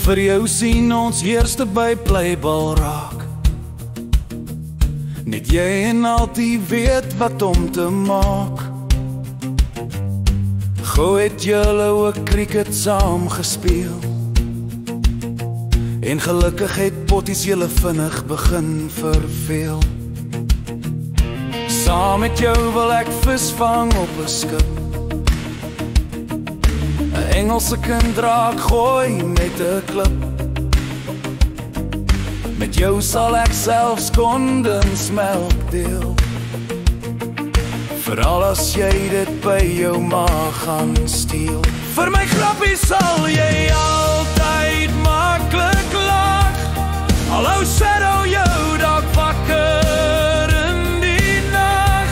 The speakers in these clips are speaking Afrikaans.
Vir jou sien ons eerste by Playball raak. Net jy en altyd weet wat om te maak. Gou het julle ook cricket saam gespeel. En gelukkig het potties julle vinnig begin verveel. Saam met jou wil ek vis vang op 'n skip. 'n Engelse kindraak gooi met 'n klip. Met jou sal ek selfs kondensmelk deel. Veral as jy dit by jou ma gaan steel. Vir my grappie sal jy altyd maklik lag. Hallo shadow jou dalk wakker in die nag.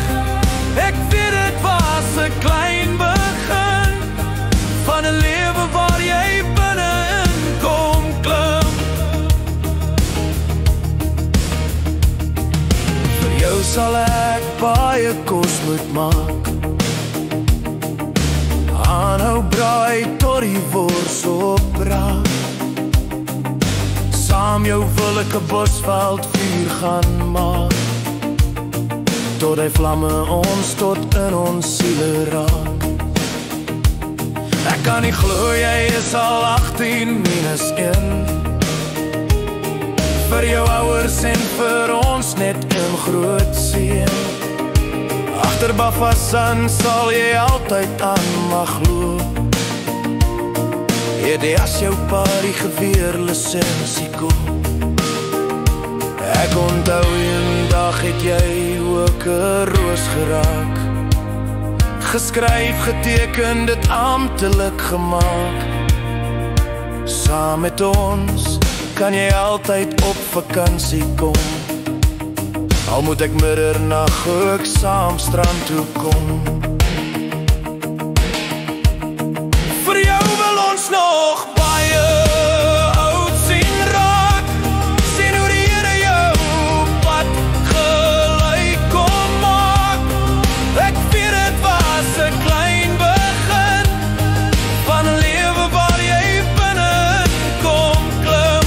Ek weet dit was 'n klein begin van 'n lewe waar jy binne-in kom klim. Vir jou sal ek baie kos moet maak. Aanhou braai tot die wors opbraak. Saam jou wil ek 'n bosveld vuur gaan maak. Tot die vlamme ons tot in ons siele raak. Ek kan nie glo jy is al 18-1. Vir jou ouers en vir ons net 'n groot seën. Agter Bafasan sal jy altyd aan mag glo. Hierdie as jou pa die geweerlisensie koop. Ek onthou eendag het jy ook 'n roos geraak. Geskryf, geteken, dit amptelik gemaak. Saam met ons kan jy altyd op vakansie kom. Al moet ek middernag ook saam strand toe kom. Vir jou wil ons nog baie oud sien raak. Sien hoe die Here jou pad gelyk kom maak. Ek weet dit was 'n klein begin van 'n lewe waar jy binne kom klim.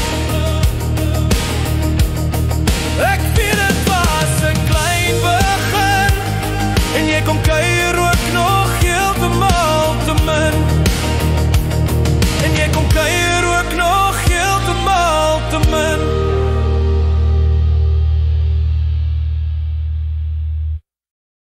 Ek weet dit was 'n klein begin en jy kom kyk